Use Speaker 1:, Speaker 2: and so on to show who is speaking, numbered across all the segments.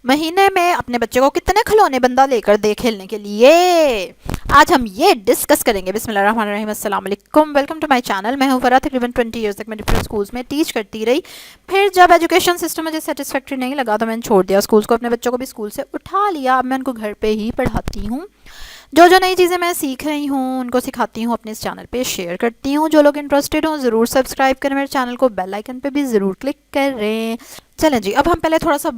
Speaker 1: مہینے میں اپنے بچے کو کتنے کھلونے بندہ لے کر دے کھیلنے کے لیے، آج ہم یہ ڈسکس کریں گے۔ بسم اللہ الرحمن الرحیم، السلام علیکم، ویلکم ٹو مائی چینل۔ میں ہوں فرا، تقریباً 20 ایئرس تک میں ڈفرینٹ اسکولس میں ٹیچ کرتی رہی۔ پھر جب ایجوکیشن سسٹم مجھے سیٹسفیکٹری نہیں لگا تو میں نے چھوڑ دیا اسکولس کو، اپنے بچوں کو بھی اسکول سے اٹھا لیا۔ اب میں ان کو گھر پہ ہی پڑھاتی ہوں۔ جو نئی چیزیں میں سیکھ رہی ہوں ان کو سکھاتی ہوں، اپنے اس چینل پہ شیئر کرتی ہوں۔ جو لوگ انٹرسٹڈ ہوں ضرور سبسکرائب کریں میرے چینل کو، بیل آئیکن پہ بھی ضرور کلک کریں۔ چلیں جی، اب ہم پہلے تھوڑا سا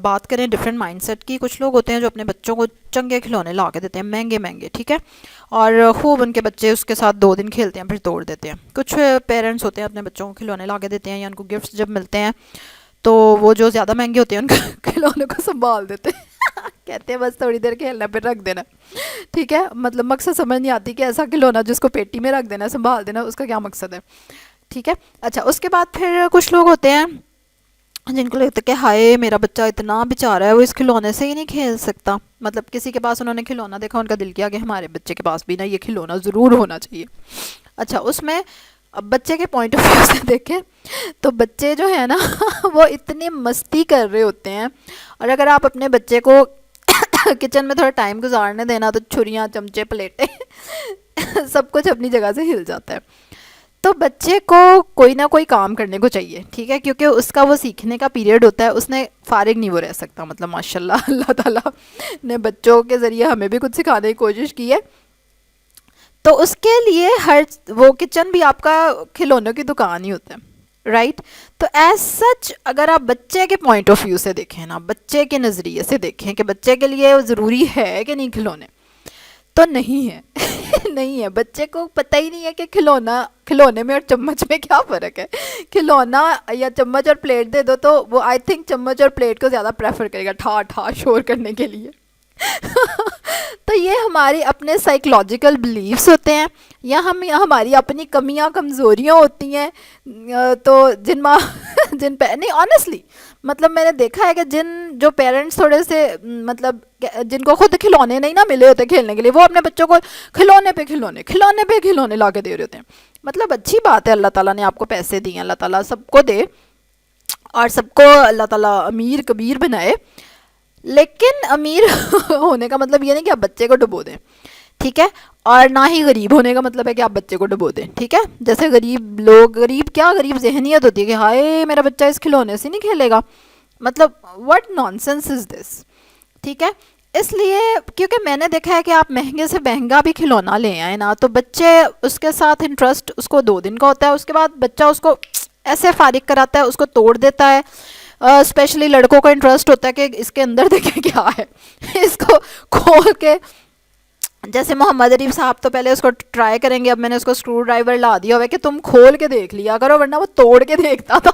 Speaker 1: بات کریں ڈفرینٹ مائنڈ سیٹ کی۔ کچھ لوگ ہوتے ہیں جو اپنے بچوں کو چنگے کھلونے لا کے دیتے ہیں، مہنگے مہنگے، ٹھیک ہے، اور خوب ان کے بچے اس کے ساتھ 2 دن کھیلتے ہیں پھر توڑ دیتے ہیں۔ کچھ پیرنٹس ہوتے ہیں اپنے بچوں کو کھلونے لا کے دیتے ہیں، یا ان کو گفٹس جب ملتے ہیں تو وہ جو زیادہ مہنگے ہوتے ہیں ان کھلونے کو سنبھال دیتے ہیں کہتے ہیں بس تھوڑی دیر کھیلنا پھر رکھ دینا، ٹھیک ہے۔ مطلب مقصد سمجھ نہیں آتی کہ ایسا کھلونا جس کو پیٹی میں رکھ دینا، سنبھال دینا، اس کا کیا مقصد ہے، ٹھیک ہے۔ اچھا، اس کے بعد پھر کچھ لوگ ہوتے ہیں جن کو لگتا ہے کہ ہائے میرا بچہ اتنا بیچارہ ہے، وہ اس کھلونے سے ہی نہیں کھیل سکتا۔ مطلب کسی کے پاس انہوں نے کھلونا دیکھا، ان کا دل کیا کہ ہمارے بچے کے پاس بھی نا یہ کھلونا ضرور ہونا چاہیے۔ اچھا، اس میں اب بچے کے پوائنٹ آف ویو سے دیکھیں تو بچے جو ہے نا وہ اتنی مستی کر رہے ہوتے ہیں، اور اگر آپ اپنے بچے کو کچن میں تھوڑا ٹائم گزارنے دینا تو چھریاں، چمچے، پلیٹیں سب کچھ اپنی جگہ سے ہل جاتا ہے۔ تو بچے کو کوئی نہ کوئی کام کرنے کو چاہیے، ٹھیک ہے، کیونکہ اس کا وہ سیکھنے کا پیریڈ ہوتا ہے، اس نے فارغ نہیں وہ رہ سکتا۔ مطلب ماشاءاللہ اللہ تعالیٰ نے بچوں کے ذریعے ہمیں بھی کچھ سکھانے کی کوشش کی ہے، تو اس کے لیے وہ کچن بھی آپ کا کھلونوں کی دکان ہی ہوتا ہے، رائٹ۔ تو ایز سچ اگر آپ بچے کے پوائنٹ آف ویو سے دیکھیں نا، بچے کے نظریے سے دیکھیں کہ بچے کے لیے ضروری ہے کہ نہیں کھلونے، تو نہیں ہے نہیں ہے۔ بچے کو پتہ ہی نہیں ہے کہ کھلونے میں اور چمچ میں کیا فرق ہے۔ کھلونا یا چمچ اور پلیٹ دے دو تو وہ آئی تھنک چمچ اور پلیٹ کو زیادہ پریفر کرے گا ٹھا ٹھا شور کرنے کے لیے تو یہ ہماری اپنے سائیکولوجیکل بلیفس ہوتے ہیں، یا ہماری اپنی کمیاں کمزوریاں ہوتی ہیں، تو جن پہ نہیں آنیسٹلی مطلب میں نے دیکھا ہے کہ جو پیرنٹس تھوڑے سے مطلب جن کو خود کھلونے نہیں نہ ملے ہوتے کھیلنے کے لیے، وہ اپنے بچوں کو کھلونے پہ کھلونے لا کے دے رہے ہوتے ہیں۔ مطلب اچھی بات ہے، اللہ تعالیٰ نے آپ کو پیسے دیے، اللہ تعالیٰ سب کو دے اور سب کو اللہ تعالیٰ امیر کبیر بنائے، لیکن امیر ہونے کا مطلب یہ نہیں کہ آپ بچے کو ڈبو دیں، ٹھیک ہے، اور نہ ہی غریب ہونے کا مطلب ہے کہ آپ بچے کو ڈبو دیں، ٹھیک ہے۔ جیسے غریب ذہنیت ہوتی ہے کہ ہائے میرا بچہ اس کھلونے سے نہیں کھیلے گا، مطلب واٹ نانسنس از دس، ٹھیک ہے۔ اس لیے کیونکہ میں نے دیکھا ہے کہ آپ مہنگے سے مہنگا بھی کھلونا لے آئے نا تو بچے اس کے ساتھ انٹرسٹ اس کو 2 دن کا ہوتا ہے، اس کے بعد بچہ اس کو ایسے فارغ کراتا ہے، اس کو توڑ دیتا ہے۔ اسپیشلی لڑکوں کا انٹرسٹ ہوتا ہے کہ اس کے اندر دیکھیں کیا ہے اس کو کھول کے، جیسے محمد عریف صاحب تو پہلے اس کو ٹرائی کریں گے، اب میں نے اس کو اسکرو ڈرائیور لا دیا ہوا ہے کہ تم کھول کے دیکھ لیا کرو، ورنہ وہ توڑ کے دیکھتا تھا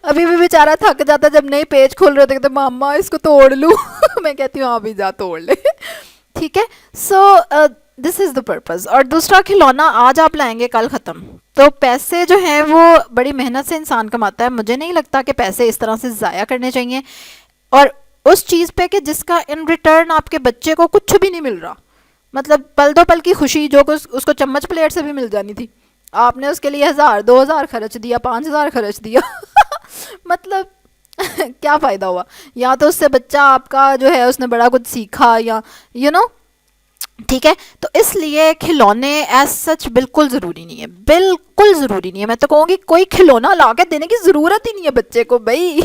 Speaker 1: ابھی بھی بیچارہ تھک جاتا جب نئی پیج کھول رہے ہوتے کہ ماما اس کو توڑ لوں میں کہتی ہوں ہاں بھی جا توڑ لے، ٹھیک ہے۔ سو دس از دا پرپز۔ اور دوسرا، کھلونا آج آپ لائیں گے کل ختم، تو پیسے جو ہیں وہ بڑی محنت سے انسان کماتا ہے، مجھے نہیں لگتا کہ پیسے اس طرح سے ضائع کرنے چاہیے، اور اس چیز پہ کہ جس کا ان ریٹرن آپ کے بچے کو کچھ بھی نہیں مل رہا۔ مطلب پل دو پل کی خوشی جو اس کو چمچ پلیٹ سے بھی مل جانی تھی، آپ نے اس کے لیے 1000 2000 خرچ دیا، 5000 خرچ دیا مطلب کیا فائدہ ہوا؟ یا تو اس سے بچہ آپ کا جو ہے اس نے بڑا کچھ سیکھا، یا ٹھیک ہے۔ تو اس لیے کھلونے ایز سچ بالکل ضروری نہیں ہے، بالکل ضروری نہیں ہے۔ میں تو کہوں گی کوئی کھلونا لا کے دینے کی ضرورت ہی نہیں ہے بچے کو بھائی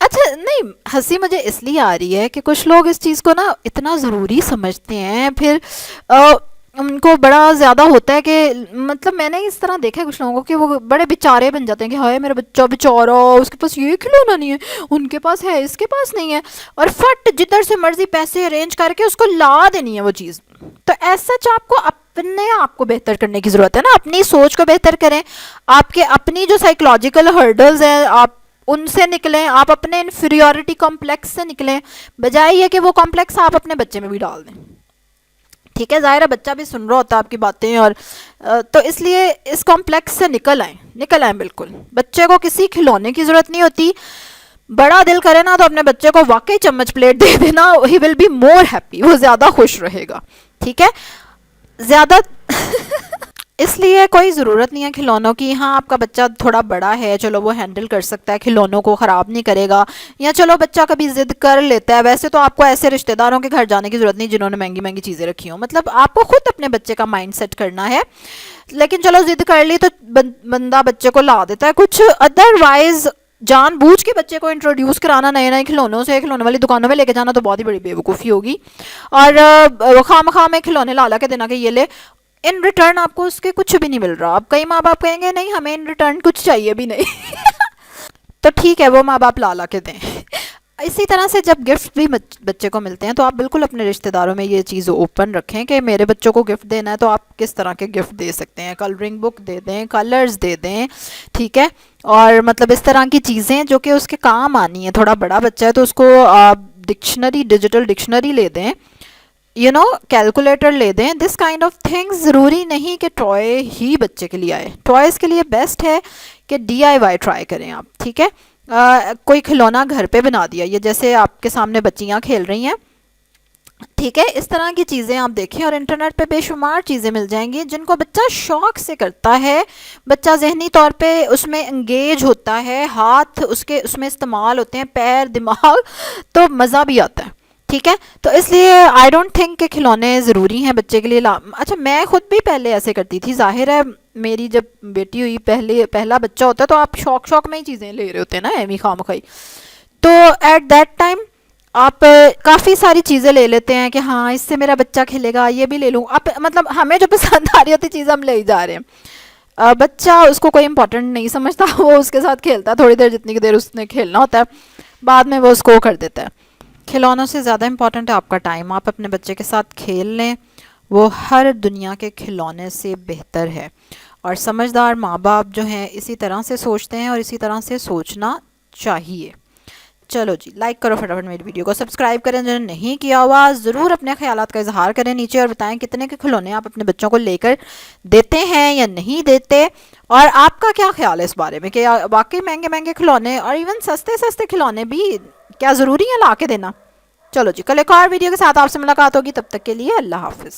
Speaker 1: اچھا نہیں، ہنسی مجھے اس لیے آ رہی ہے کہ کچھ لوگ اس چیز کو نا اتنا ضروری سمجھتے ہیں، پھر ان کو بڑا زیادہ ہوتا ہے کہ مطلب میں نے اس طرح دیکھا ہے کچھ لوگوں کو کہ وہ بڑے بیچارے بن جاتے ہیں کہ ہائے میرا بچہ بیچارہ، اس کے پاس یہ کھلونا نہیں ہے، ان کے پاس ہے، اس کے پاس نہیں ہے، اور فٹ جدھر سے مرضی پیسے ارینج کر کے اس کو لا دینی ہے وہ چیز۔ تو ایسا آپ کو اپنے آپ کو بہتر کرنے کی ضرورت ہے نا، اپنی سوچ کو بہتر کریں، آپ کے اپنی جو سائیکولوجیکل ہرڈلز ہیں آپ ان سے نکلیں، آپ اپنے انفیریورٹی کمپلیکس سے نکلیں، بجائے یہ کہ وہ کمپلیکس آپ اپنے بچے میں بھی ڈال دیں، ٹھیک ہے۔ ظاہر ہے بچہ بھی سن رہا ہوتا ہے آپ کی باتیں، اور تو اس لیے اس کمپلیکس سے نکل آئیں بالکل۔ بچے کو کسی کھلونے کی ضرورت نہیں ہوتی، بڑا دل کرے نا تو اپنے بچے کو واقعی چمچ پلیٹ دے دینا، ہی ول بی مور ہیپی، وہ زیادہ خوش رہے گا، ٹھیک ہے۔ زیادہ اس لیے کوئی ضرورت نہیں ہے کھلونوں کی. ہاں آپ کا بچہ تھوڑا بڑا ہے, چلو وہ ہینڈل کر سکتا ہے, کھلونوں کو خراب نہیں کرے گا, یا چلو بچہ کبھی ضد کر لیتا ہے. ویسے تو آپ کو ایسے رشتہ داروں کے گھر جانے کی ضرورت نہیں جنہوں نے مہنگی مہنگی چیزیں رکھی ہوں. مطلب آپ کو خود اپنے بچے کا مائنڈ سیٹ کرنا ہے. لیکن چلو ضد کر لی تو بندہ بچے کو لا دیتا ہے کچھ, ادر وائز جان بوجھ کے بچے کو انٹروڈیوس کرانا نئے نئے کھلونوں سے, کھلونے والی دکانوں میں لے کے جانا تو بہت ہی بڑی بیوقوفی ہوگی. اور خواہ مخواہ میں کھلونے لا کے دینا کہ یہ لے, ان ریٹرن آپ کو اس کے کچھ بھی نہیں مل رہا. اب کئی ماں باپ کہیں گے نہیں ہمیں ان ریٹرن کچھ چاہیے بھی نہیں تو ٹھیک ہے وہ ماں باپ لا کے دیں. اسی طرح سے جب گفٹ بھی بچے کو ملتے ہیں تو آپ بالکل اپنے رشتہ داروں میں یہ چیز اوپن رکھیں کہ میرے بچوں کو گفٹ دینا ہے تو آپ کس طرح کے گفٹ دے سکتے ہیں. کلرنگ بک دے دیں, کلرز دے دیں, ٹھیک ہے, اور مطلب اس طرح کی چیزیں جو کہ اس کے کام آنی ہیں. تھوڑا بڑا بچہ ہے تو اس کو ڈکشنری, ڈیجیٹل ڈکشنری لے دیں, کیلکولیٹر لے دیں. This kind of things. ضروری نہیں کہ ٹوائے ہی بچے کے لیے آئے. ٹوائز کے لیے بیسٹ ہے کہ ڈی آئی وائی ٹرائی کریں آپ, ٹھیک ہے. کوئی کھلونا گھر پہ بنا دیا, یہ جیسے آپ کے سامنے بچیاں کھیل رہی ہیں, ٹھیک ہے, اس طرح کی چیزیں آپ دیکھیں. اور انٹرنیٹ پہ بے شمار چیزیں مل جائیں گی جن کو بچہ شوق سے کرتا ہے. بچہ ذہنی طور پہ اس میں انگیج ہوتا ہے, ہاتھ اس میں استعمال ہوتے ہیں, پیر, دماغ, تو مزہ بھی آتا ہے, ٹھیک ہے. تو اس لیے آئی ڈونٹ تھنک کہ کھلونے ضروری ہیں بچے کے لیے. اچھا میں خود بھی پہلے ایسے کرتی تھی, ظاہر ہے میری جب بیٹی ہوئی, پہلا بچہ ہوتا ہے تو آپ شوق میں ہی چیزیں لے رہے ہوتے ہیں نا, ایویں خواہ مخواہی. تو ایٹ دیٹ ٹائم آپ کافی ساری چیزیں لے لیتے ہیں کہ ہاں اس سے میرا بچہ کھیلے گا, یہ بھی لے لوں. اب مطلب ہمیں جو پسند آ رہی ہوتی چیز ہم لے ہی جا رہے ہیں. بچہ اس کو کوئی امپورٹنٹ نہیں سمجھتا, وہ اس کے ساتھ کھیلتا ہے تھوڑی دیر, جتنی دیر اس نے کھیلنا ہوتا ہے, بعد میں وہ اس کو کر دیتا ہے. کھلونوں سے زیادہ امپورٹنٹ ہے آپ کا ٹائم. آپ اپنے بچے کے ساتھ کھیل لیں, وہ ہر دنیا کے کھلونے سے بہتر ہے. اور سمجھدار ماں باپ جو ہیں اسی طرح سے سوچتے ہیں اور اسی طرح سے سوچنا چاہیے. چلو جی, لائک کرو فٹافٹ میری ویڈیو کو, سبسکرائب کریں جنہوں نے نہیں کیا ہوا, ضرور اپنے خیالات کا اظہار کریں نیچے, اور بتائیں کتنے کے کھلونے آپ اپنے بچوں کو لے کر دیتے ہیں یا نہیں دیتے, اور آپ کا کیا خیال ہے اس بارے میں کہ واقعی مہنگے مہنگے کھلونے اور ایون سستے سستے کھلونے بھی کیا ضروری ہے لا کے دینا. چلو جی, کل ایک اور ویڈیو کے ساتھ آپ سے ملاقات ہوگی, تب تک کے لیے اللہ حافظ.